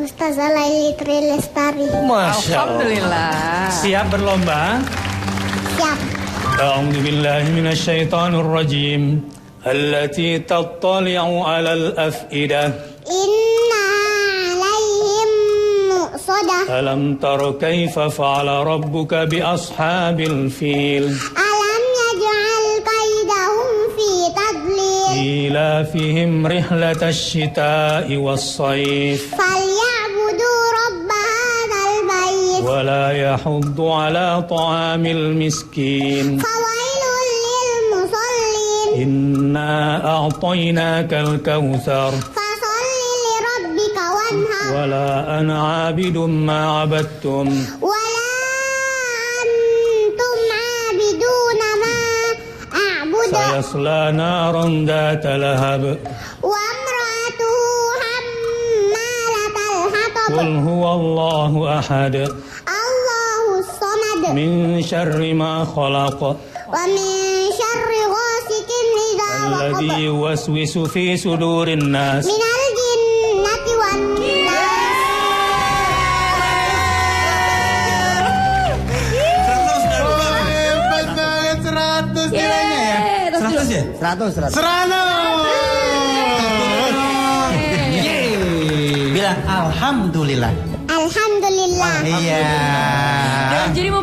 Ustazah Laili Trilestari. Masya Allah. Alhamdulillah. Siap berlomba? Siap. A'udzu billahi minasyaitonir rajim. Allati tattali'u 'alal af'idah. Inna alaihim muqsadah. Alam tara kaifa fa'ala rabbuka bi ashabil fil. Alam yaj'al kaidahum fi tadlil. إيلافهم رحلة الشتاء والصيف فليعبدوا رب هذا البيت. ولا يحض على طعام المسكين فويل للمصلين. إنا أعطيناك الكوثر فصل لربك وانهر. ولا أنا عابد ما عبدتم ولا أنتم عابدون ما أعبد. سيصلى نارا ذات لهب وامرأته حمالة الحطب. قل هو الله أحد الله الصمد. من شر ما خلق ومن شر غاسق إذا الذي وقب. يوسوس في صدور الناس من الجنة والناس. Hebat banget, 100 nilainya ya. 100 ya? 100. Bilang alhamdulillah. Alhamdulillah. Iya. Jadi mau